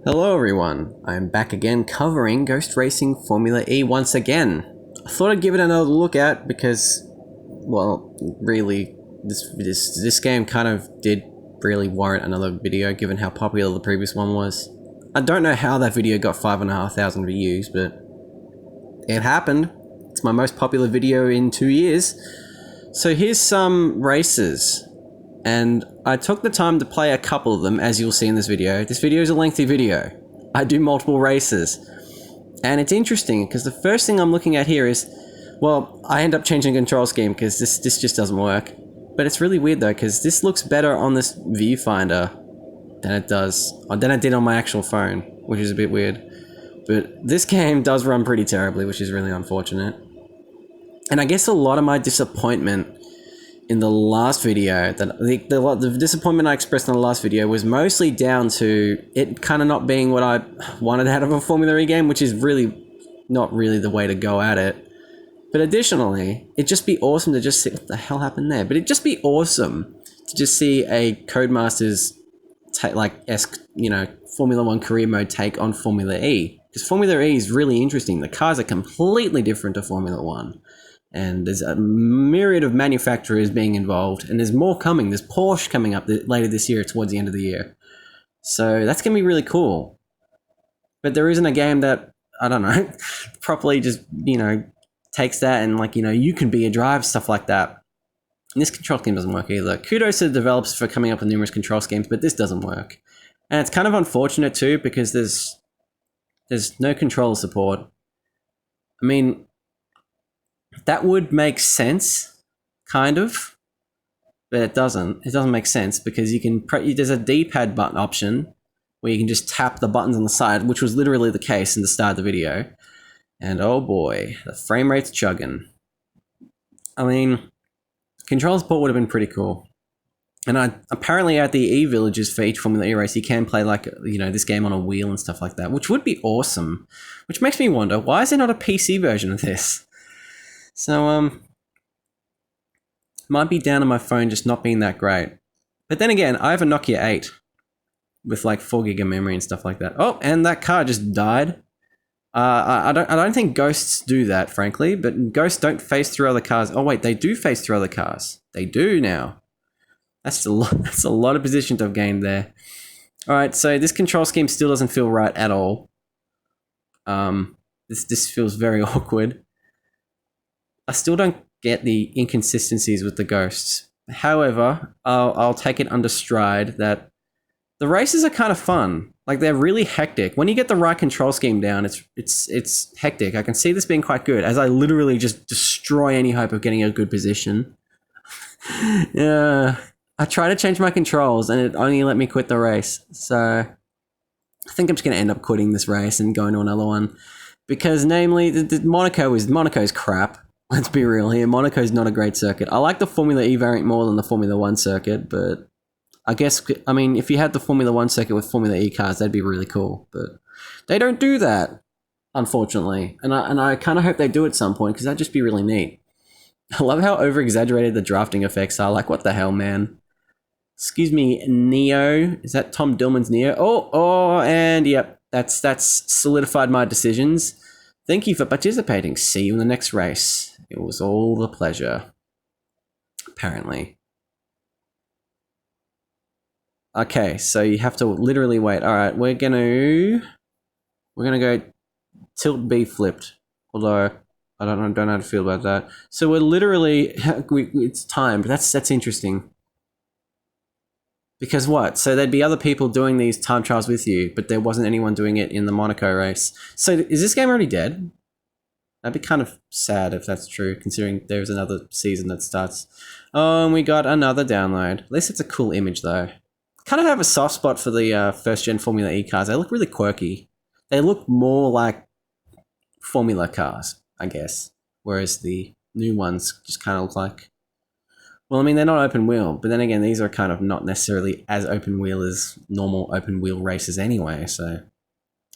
Hello everyone, I'm back again covering Ghost Racing Formula E once again. I thought I'd give it another look at because, well, really, this game kind of did really warrant another video given how popular the previous one was. I don't know how that video got 5,500 views, but it happened. It's my most popular video in 2 years. So here's some races. And I took the time to play a couple of them, as you'll see in this video. This video is a lengthy video. I do multiple races. And it's interesting, because the first thing I'm looking at here is, well, I end up changing the control scheme, because this just doesn't work. But it's really weird though, because this looks better on this viewfinder than it did on my actual phone, which is a bit weird. But this game does run pretty terribly, which is really unfortunate. And I guess a lot of my disappointment in the last video, the disappointment I expressed in the last video was mostly down to it kind of not being what I wanted out of a Formula E game, which is really not really the way to go at it. But additionally, it'd just be awesome to just see what the hell happened there. But it'd just be awesome to just see a Codemasters Formula One career mode take on Formula E, because Formula E is really interesting. The cars are completely different to Formula One. And there's a myriad of manufacturers being involved, and there's more coming. There's Porsche coming up later this year, towards the end of the year. So that's going to be really cool. But there isn't a game that, I don't know, properly just, takes that and you can be a driver, stuff like that. And this control scheme doesn't work either. Kudos to the developers for coming up with numerous control schemes, but this doesn't work. And it's kind of unfortunate too, because there's no controller support. I mean, that would make sense, kind of, but it doesn't. It doesn't make sense because there's a D-pad button option where you can just tap the buttons on the side, which was literally the case in the start of the video. And oh boy, the frame rate's chugging. I mean, control support would have been pretty cool. And apparently at the E-villages for each Formula E race, you can play this game on a wheel and stuff like that, which would be awesome. Which makes me wonder, why is there not a PC version of this? So, might be down on my phone just not being that great. But then again, I have a Nokia 8 with 4 gig of memory and stuff like that. Oh, and that car just died. I don't think ghosts do that, frankly, but ghosts don't phase through other cars. Oh wait, they do phase through other cars. They do now. That's a lot of position to have gained there. All right, so this control scheme still doesn't feel right at all. This feels very awkward. I still don't get the inconsistencies with the ghosts. However, I'll take it under stride that the races are kind of fun. They're really hectic. When you get the right control scheme down, it's hectic. I can see this being quite good, as I literally just destroy any hope of getting a good position. Yeah, I tried to change my controls and it only let me quit the race. So I think I'm just going to end up quitting this race and going to another one, because namely, Monaco's crap. Let's be real here. Monaco's not a great circuit. I like the Formula E variant more than the Formula 1 circuit, but if you had the Formula 1 circuit with Formula E cars, that'd be really cool. But they don't do that, unfortunately. And I kind of hope they do at some point, because that'd just be really neat. I love how over-exaggerated the drafting effects are. What the hell, man? Excuse me, Neo. Is that Tom Dillman's Neo? And yep, that's solidified my decisions. Thank you for participating. See you in the next race. It was all a pleasure. Apparently. Okay, so you have to literally wait. All right, we're gonna go tilt B flipped. Although I don't know how to feel about that. So we're literally it's timed. That's interesting. Because what? So there'd be other people doing these time trials with you, but there wasn't anyone doing it in the Monaco race. So is this game already dead? That'd be kind of sad if that's true, considering there's another season that starts. Oh, and we got another download. At least it's a cool image, though. Kind of have a soft spot for the first-gen Formula E cars. They look really quirky. They look more like Formula cars, I guess. Whereas the new ones just kind of look like... Well, I mean, they're not open wheel, but then again, these are kind of not necessarily as open wheel as normal open wheel races anyway, so...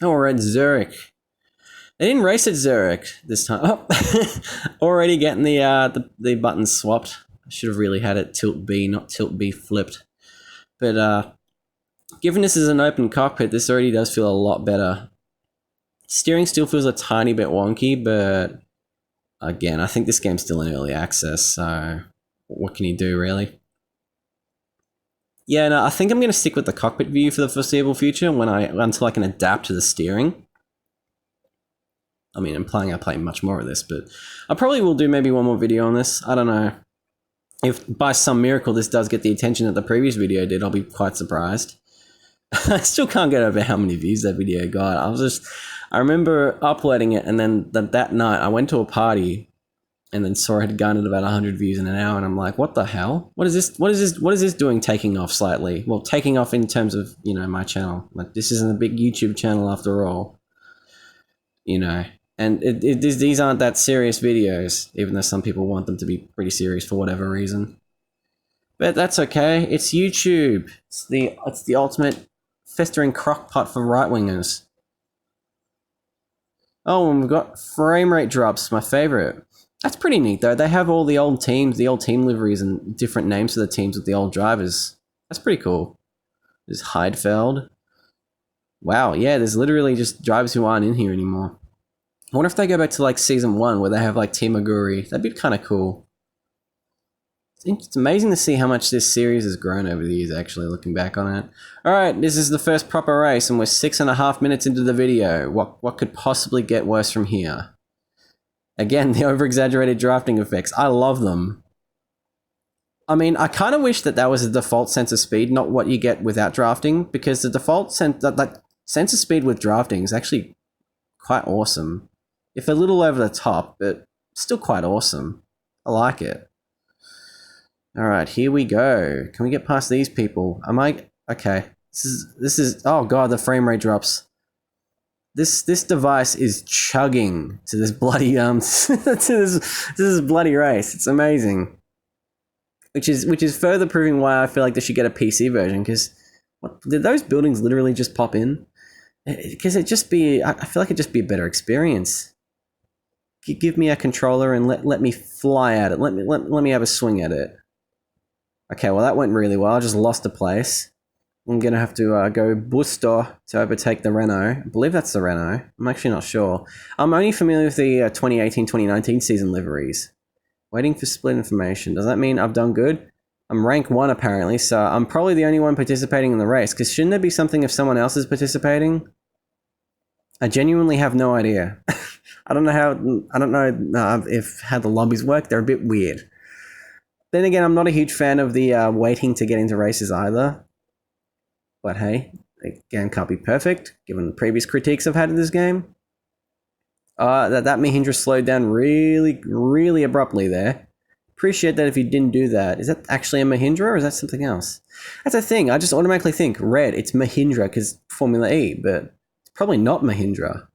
Oh, we're at Zurich. They didn't race at Zurich this time. Oh, already getting the buttons swapped. I should have really had it tilt B, not tilt B flipped. But Given this is an open cockpit, this already does feel a lot better. Steering still feels a tiny bit wonky, but again, I think this game's still in early access, so what can you do, really? Yeah, no, I think I'm going to stick with the cockpit view for the foreseeable future until I can adapt to the steering. I mean, implying I play much more of this, but I probably will do maybe one more video on this. I don't know. If by some miracle this does get the attention that the previous video did, I'll be quite surprised. I still can't get over how many views that video got. I remember uploading it, and then that night I went to a party and then saw it had garnered about 100 views in an hour, and I'm like, what the hell? What is this doing taking off slightly? Well, taking off in terms of, you know, my channel. Like, this isn't a big YouTube channel after all. You know, and these aren't that serious videos, even though some people want them to be pretty serious for whatever reason. But that's okay. It's YouTube. It's the ultimate festering crockpot for right-wingers. Oh, and we've got frame rate drops, my favorite. That's pretty neat, though. They have all the old teams, the old team liveries, and different names for the teams with the old drivers. That's pretty cool. There's Heidfeld. Wow, yeah, there's literally just drivers who aren't in here anymore. I wonder if they go back to, like, Season 1, where they have, like, Team Aguri. That'd be kind of cool. It's amazing to see how much this series has grown over the years, actually, looking back on it. Alright, this is the first proper race, and we're 6.5 minutes into the video. What could possibly get worse from here? Again, the over-exaggerated drafting effects. I love them. I mean, I kind of wish that was the default sense of speed, not what you get without drafting, because the default sense of speed with drafting is actually quite awesome. If a little over the top, but still quite awesome. I like it. Alright, here we go. Can we get past these people? Okay. This is oh god, the frame rate drops. This device is chugging to this bloody to this bloody race. It's amazing. Which is further proving why I feel like they should get a PC version, because did those buildings literally just pop in? Because I feel like it'd just be a better experience. Give me a controller and let me fly at it. Let me have a swing at it. Okay, well that went really well. I just lost a place. I'm gonna have to go Busto to overtake the Renault. I believe that's the Renault. I'm actually not sure. I'm only familiar with the 2018-2019 season liveries. Waiting for split information. Does that mean I've done good? I'm rank 1 apparently, so I'm probably the only one participating in the race, because shouldn't there be something if someone else is participating? I genuinely have no idea. I don't know how the lobbies work. They're a bit weird. Then again, I'm not a huge fan of the waiting to get into races either. But hey, the game can't be perfect, given the previous critiques I've had of this game. That Mahindra slowed down really, really abruptly there. Appreciate that if you didn't do that. Is that actually a Mahindra or is that something else? That's a thing. I just automatically think red, it's Mahindra because Formula E, but it's probably not Mahindra.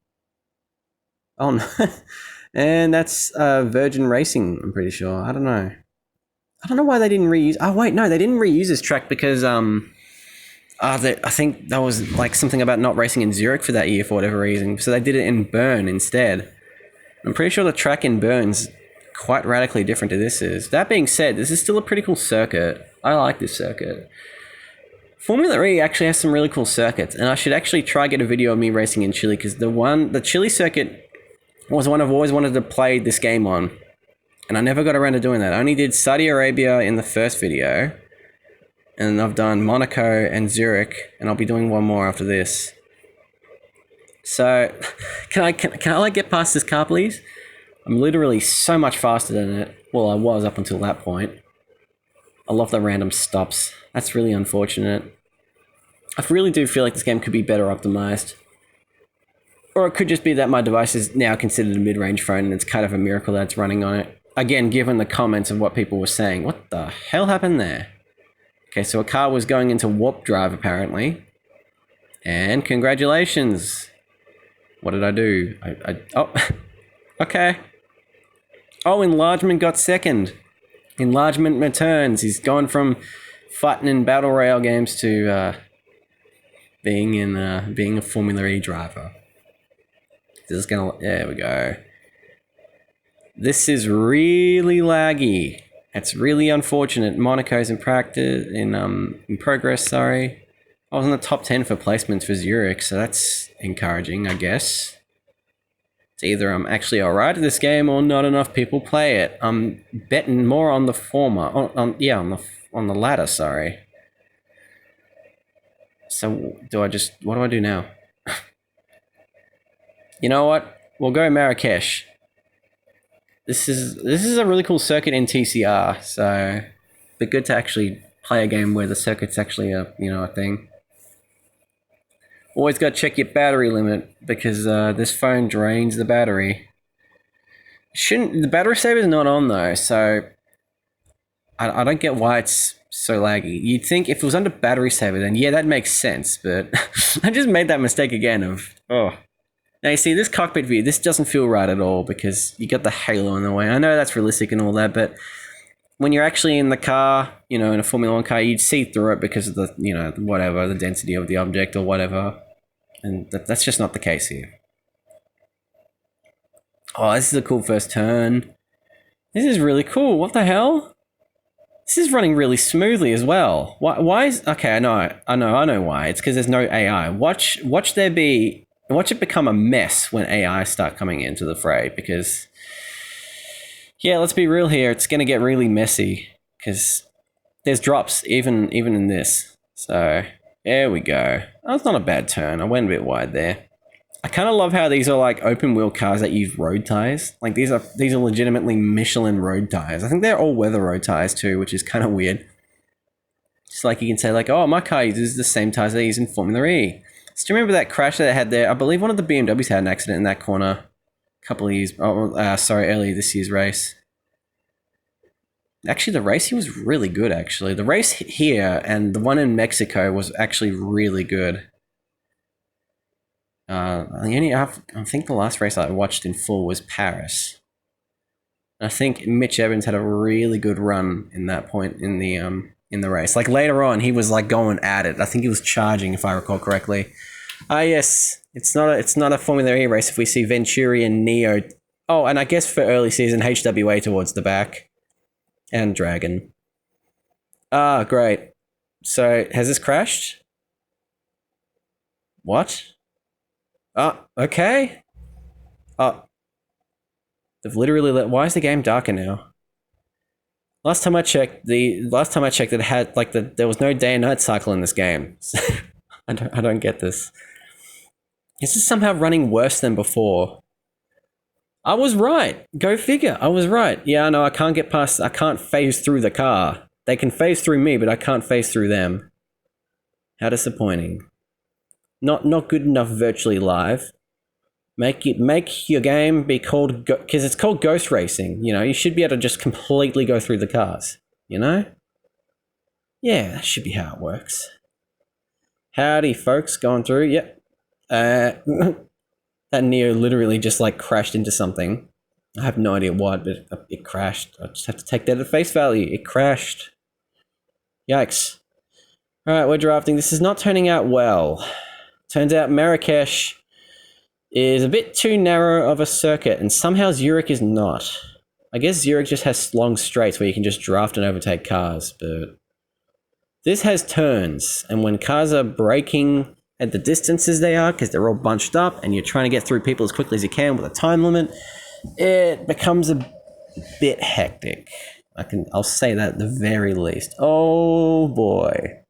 Oh no. And that's Virgin Racing, I'm pretty sure. I don't know. I don't know why they didn't reuse... Oh wait, no, they didn't reuse this track because I think that was like something about not racing in Zurich for that year for whatever reason. So they did it in Bern instead. I'm pretty sure the track in Bern's quite radically different to this is. That being said, this is still a pretty cool circuit. I like this circuit. Formula E actually has some really cool circuits, and I should actually try get a video of me racing in Chile, because the Chile circuit was one I've always wanted to play this game on, and I never got around to doing that. I only did Saudi Arabia in the first video, and I've done Monaco and Zurich, and I'll be doing one more after this. So, can I like get past this car, please? I'm literally so much faster than it. Well, I was up until that point. I love the random stops. That's really unfortunate. I really do feel like this game could be better optimized. Or it could just be that my device is now considered a mid-range phone and it's kind of a miracle that it's running on it. Again, given the comments of what people were saying. What the hell happened there? Okay, so a car was going into warp drive apparently. And congratulations. What did I do? Oh, okay. Oh, Enlargement got second. Enlargement returns. He's gone from fighting in battle royale games to being a Formula E driver. This is there we go. This is really laggy. It's really unfortunate. Monaco's in progress, sorry. I was in the top 10 for placements for Zurich, so that's encouraging, I guess. It's either I'm actually alright at this game or not enough people play it. I'm betting more on the former. On the latter, sorry. So what do I do now? You know what? We'll go Marrakesh. This is a really cool circuit in TCR, so it'd be good to actually play a game where the circuit's actually a thing. Always got to check your battery limit because this phone drains the battery. The battery saver's not on though, so I don't get why it's so laggy. You'd think if it was under battery saver, then yeah, that makes sense. But I just made that mistake again of Now you see this cockpit view. This doesn't feel right at all because you got the halo in the way. I know that's realistic and all that, but when you're actually in the car, in a Formula 1 car, you'd see through it because of the whatever, the density of the object or whatever. And that's just not the case here. Oh, this is a cool first turn. This is really cool. What the hell? This is running really smoothly as well. Why is... Okay, I know why. It's because there's no AI. Watch it become a mess when AI start coming into the fray because... Yeah, let's be real here. It's going to get really messy because there's drops even in this. So... There we go. That's not a bad turn. I went a bit wide there. I kind of love how these are like open wheel cars that use road tires. Like these are legitimately Michelin road tires. I think they're all weather road tires too, which is kind of weird. Just like you can say like, oh, my car uses the same tires they use in Formula E. So do you remember that crash that they had there? I believe one of the BMWs had an accident in that corner a couple of years. Earlier this year's race. Actually, the race here was really good, actually. The race here and the one in Mexico was actually really good. I think the last race I watched in full was Paris. I think Mitch Evans had a really good run in that point in the race. Like later on, he was like going at it. I think he was charging, if I recall correctly. Yes, it's not a Formula E race if we see Venturi and Neo. Oh, and I guess for early season, HWA towards the back. And Dragon. Great. So, has this crashed? What? Okay. They've literally why is the game darker now? Last time I checked, it had there was no day and night cycle in this game. I don't get this. This is somehow running worse than before. I was right. Go figure. I was right. Yeah, no, I can't phase through the car. They can phase through me, but I can't phase through them. How disappointing. Not good enough virtually live. Make your game be called... Because it's called Ghost Racing. You should be able to just completely go through the cars. Yeah, that should be how it works. Howdy, folks. Going through. Yep. That Neo literally just crashed into something. I have no idea what, but it crashed. I just have to take that at face value. It crashed. Yikes. Alright, we're drafting. This is not turning out well. Turns out Marrakesh is a bit too narrow of a circuit, and somehow Zurich is not. I guess Zurich just has long straights where you can just draft and overtake cars, but this has turns, and when cars are braking at the distances they are, because they're all bunched up and you're trying to get through people as quickly as you can with a time limit, it becomes a bit hectic. I'll say that at the very least. Oh boy.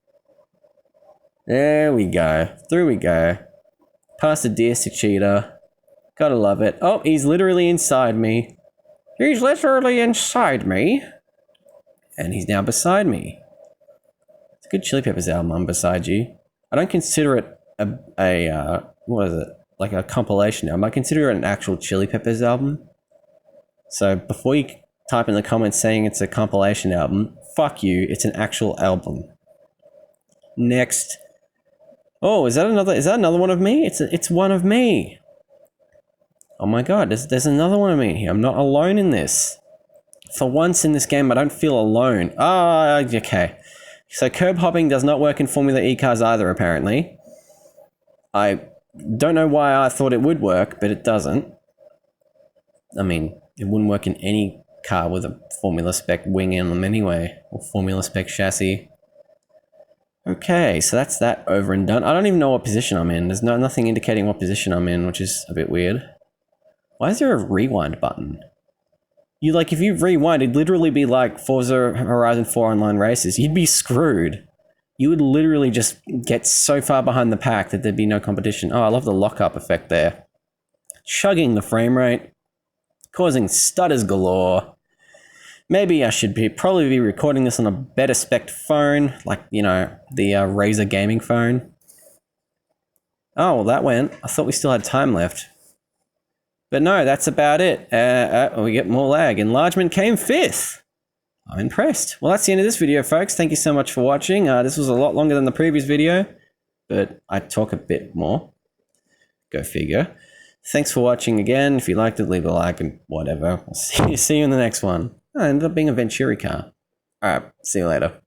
There we go. Through we go. Past the deer cheetah. Gotta love it. Oh, he's literally inside me. He's literally inside me. And he's now beside me. It's a good Chili Peppers album, I'm Beside You. I don't consider it what is it? Like a compilation album. I consider it an actual Chili Peppers album. So before you type in the comments saying it's a compilation album, fuck you, it's an actual album. Next. Oh, is that another one of me? It's one of me. Oh my god, there's another one of me here. I'm not alone in this. For once in this game, I don't feel alone. Okay. So curb hopping does not work in Formula E cars either, apparently. I don't know why I thought it would work, but it doesn't. I mean, it wouldn't work in any car with a Formula spec wing in them anyway, or Formula spec chassis. Okay, so that's that over and done. I don't even know what position I'm in. There's nothing indicating what position I'm in, which is a bit weird. Why is there a rewind button? If you rewind, it'd literally be like Forza Horizon 4 Online Races. You'd be screwed. You would literally just get so far behind the pack that there'd be no competition. Oh, I love the lockup effect there. Chugging the frame rate, causing stutters galore. Maybe I should probably be recording this on a better spec phone, like, the Razer gaming phone. Oh, well, that went. I thought we still had time left. But no, that's about it. We get more lag. Enlargement came 5th. I'm impressed. Well, that's the end of this video, folks. Thank you so much for watching. This was a lot longer than the previous video, but I talk a bit more. Go figure. Thanks for watching again. If you liked it, leave a like and whatever. I'll see you in the next one. Oh, it ended up being a Venturi car. All right, see you later.